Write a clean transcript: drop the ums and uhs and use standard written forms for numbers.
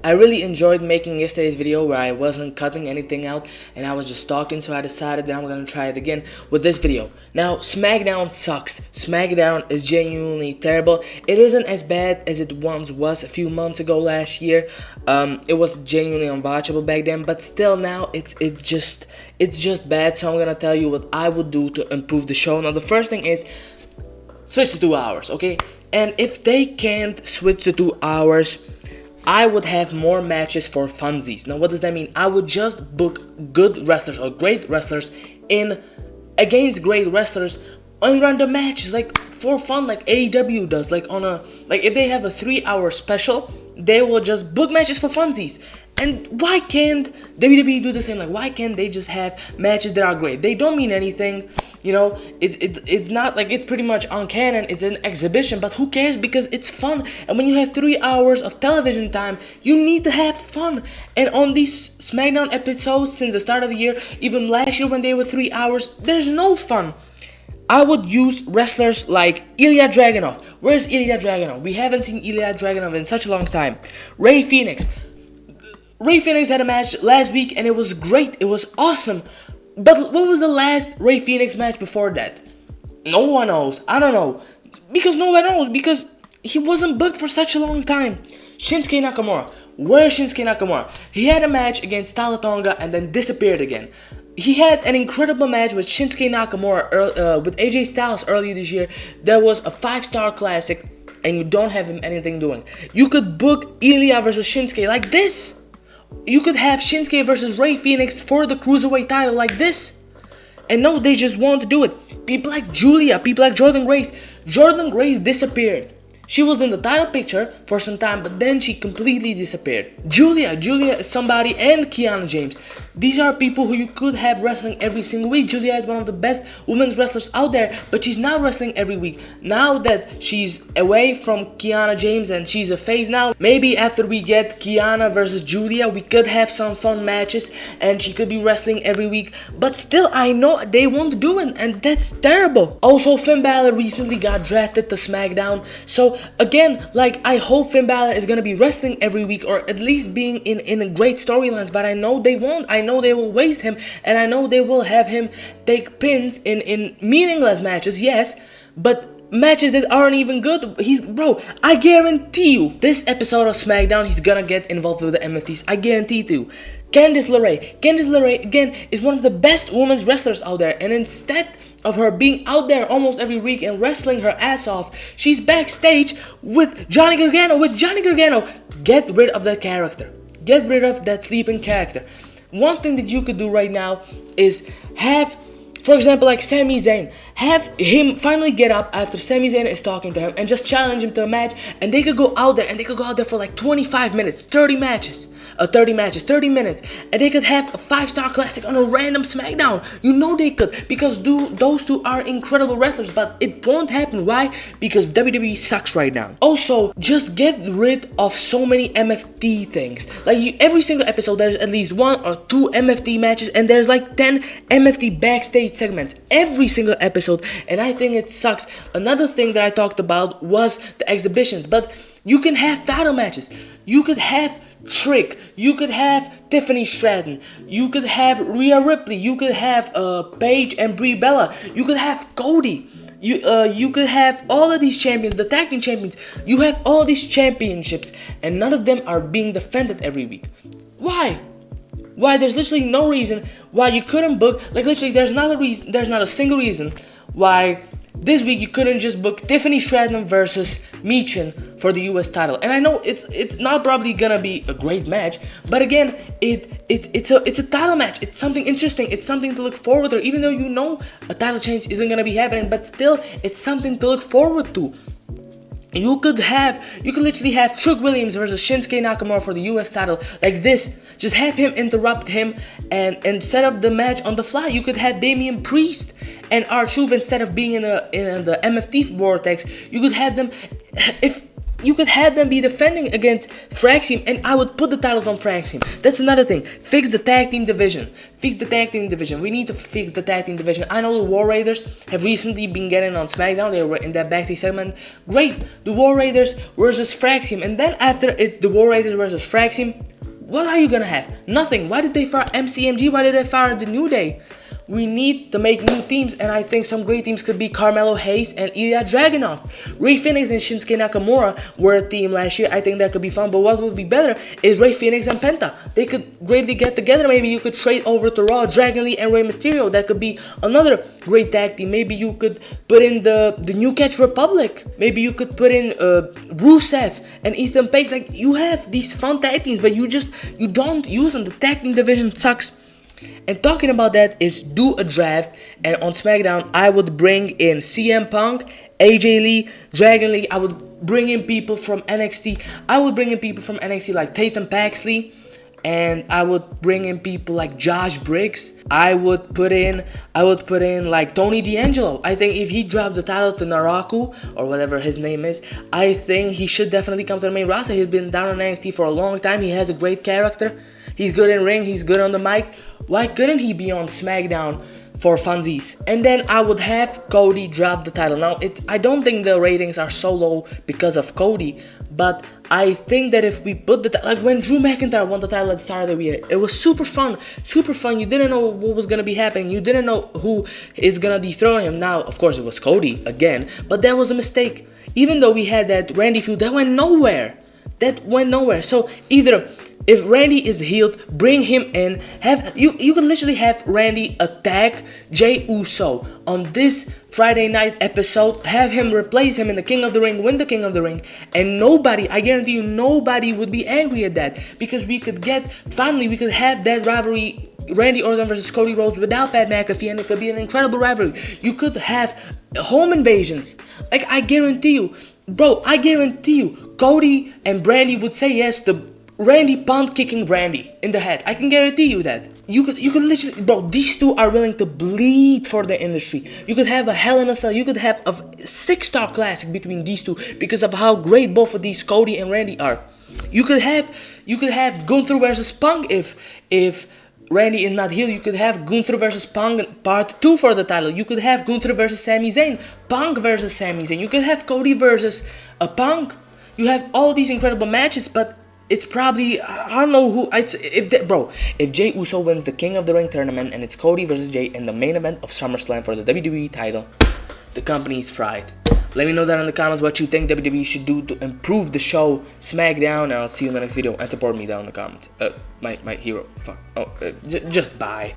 I really enjoyed making yesterday's video where I wasn't cutting anything out and I was just talking, so I decided that I'm gonna try it again with this video. Now, SmackDown sucks. SmackDown is genuinely terrible. It isn't as bad as it once was a few months ago last year. It was genuinely unwatchable back then, but still now it's just bad. So I'm gonna tell you what I would do to improve the show. Now, the first thing is switch to 2 hours, okay? And if they can't switch to 2 hours, I would have more matches for funsies. Now, what does that mean? I would just book good wrestlers or great wrestlers in against great wrestlers on random matches, like for fun, like AEW does. Like if they have a 3-hour special, they will just book matches for funsies. And why can't WWE do the same? Like, why can't they just have matches that are great? They don't mean anything, you know. It's not like it's pretty much on canon. It's an exhibition, but who cares? Because it's fun. And when you have 3 hours of television time, you need to have fun. And on these SmackDown episodes since the start of the year, even last year when they were 3 hours, there's no fun. I would use wrestlers like Ilya Dragunov. Where's Ilya Dragunov? We haven't seen Ilya Dragunov in such a long time. Ray Phoenix had a match last week and it was great. It was awesome. But what was the last Ray Phoenix match before that? No one knows. I don't know. Because no one knows. Because he wasn't booked for such a long time. Shinsuke Nakamura. Where's Shinsuke Nakamura? He had a match against Tala Tonga and then disappeared again. He had an incredible match with Shinsuke Nakamura with AJ Styles earlier this year. That was a 5-star classic and you don't have him anything doing. You could book Ilya versus Shinsuke like this. You could have Shinsuke versus Ray Phoenix for the Cruiserweight title like this. And no, they just won't do it. People like Julia, people like Jordan Grace. Jordan Grace disappeared. She was in the title picture for some time, but then she completely disappeared. Julia is somebody, and Kiana James. These are people who you could have wrestling every single week. Julia is one of the best women's wrestlers out there, but she's not wrestling every week. Now that she's away from Kiana James and she's a face now, maybe after we get Kiana versus Julia, we could have some fun matches and she could be wrestling every week. But still, I know they won't do it, and that's terrible. Also, Finn Balor recently got drafted to SmackDown, so again, like, I hope Finn Balor is gonna be wrestling every week or at least being in great storylines, but I know they won't. I know they will waste him, and I know they will have him take pins in meaningless matches, yes, but matches that aren't even good. I guarantee you, this episode of SmackDown, he's gonna get involved with the MFTs. I guarantee it you. Candice LeRae again is one of the best women's wrestlers out there, and instead of her being out there almost every week and wrestling her ass off, she's backstage with Johnny Gargano. Get rid of that character. Get rid of that sleeping character. One thing that you could do right now is have, for example, like Sami Zayn, have him finally get up after Sami Zayn is talking to him and just challenge him to a match, and they could go out there for like 25 minutes, 30 minutes, and they could have a 5-star classic on a random SmackDown. You know they could, because those two are incredible wrestlers, but it won't happen. Why? Because WWE sucks right now. Also, just get rid of so many MFT things. Like, every single episode there's at least 1 or 2 MFT matches, and there's like 10 MFT backstage segments every single episode, and I think it sucks. Another thing that I talked about was the exhibitions, but you can have title matches. You could have Trick, you could have Tiffany Stratton, you could have Rhea Ripley, you could have Paige and Brie Bella, you could have Cody, you could have all of these champions, the tag team champions. You have all these championships, and none of them are being defended every week. Why? There's literally no reason why you couldn't book, like, literally there's not a single reason why this week you couldn't just book Tiffany Stratton versus Michin for the US title. And I know it's not probably gonna be a great match, but again, it's a title match. It's something interesting. It's something to look forward to, even though you know a title change isn't gonna be happening, but still it's something to look forward to. You could literally have Trick Williams versus Shinsuke Nakamura for the US title like this. Just have him interrupt him and set up the match on the fly. You could have Damian Priest and R-Truth instead of being in the MFT vortex. You could have them, if You could have them be defending against Frag Team, and I would put the titles on Frag Team. That's another thing. Fix the tag team division. Fix the tag team division. We need to fix the tag team division. I know the War Raiders have recently been getting on SmackDown. They were in that backstage segment. Great. The War Raiders versus Frag Team. And then after it's the War Raiders versus Frag Team, what are you gonna have? Nothing. Why did they fire MCMG? Why did they fire the New Day? We need to make new teams, and I think some great teams could be Carmelo Hayes and Ilya Dragunov. Ray Phoenix and Shinsuke Nakamura were a team last year. I think that could be fun, but what would be better is Ray Phoenix and Penta. They could greatly get together. Maybe you could trade over to Raw, Dragon Lee and Rey Mysterio. That could be another great tag team. Maybe you could put in the New Catch Republic. Maybe you could put in Rusev and Ethan Page. Like, you have these fun tag teams, but you don't use them. The tag team division sucks. And talking about that is do a draft, and on SmackDown I would bring in CM Punk, AJ Lee, Dragon Lee. I would bring in people from NXT. I would bring in people from NXT like Tatum Paxley, and I would bring in people like Josh Briggs. I would put in like Tony D'Angelo. I think if he drops the title to Naraku or whatever his name is, I think he should definitely come to the main roster. He's been down on NXT for a long time. He has a great character. He's good in ring. He's good on the mic. Why couldn't he be on SmackDown for funsies? And then I would have Cody drop the title. Now, I don't think the ratings are so low because of Cody, but I think that if we put like when Drew McIntyre won the title at the start of the year, it was super fun. You didn't know what was gonna be happening. You didn't know who is gonna dethrone him. Now, of course, it was Cody again, but that was a mistake. Even though we had that Randy feud, that went nowhere. So either if Randy is healed, bring him in. You can literally have Randy attack Jey Uso on this Friday night episode. Have him replace him in the King of the Ring, win the King of the Ring, and I guarantee you, nobody would be angry at that, because we could have that rivalry. Randy Orton versus Cody Rhodes without Pat McAfee, and it could be an incredible rivalry. You could have home invasions. Like, I guarantee you, Cody and Brandy would say yes to Randy punt kicking Brandy in the head. I can guarantee you that. You could literally, bro, these two are willing to bleed for the industry. You could have a Hell in a Cell. You could have a 6-star classic between these two because of how great both of these Cody and Randy are. You could have Gunther versus Punk if Randy is not healed. You could have Gunther versus Punk part 2 for the title. You could have Gunther versus Sami Zayn, Punk versus Sami Zayn. You could have Cody versus Punk. You have all these incredible matches, but it's probably, I don't know who, if Jey Uso wins the King of the Ring tournament and it's Cody versus Jey in the main event of SummerSlam for the WWE title, the company's fried. Let me know down in the comments what you think WWE should do to improve the show SmackDown, and I'll see you in the next video, and support me down in the comments. My hero, just bye.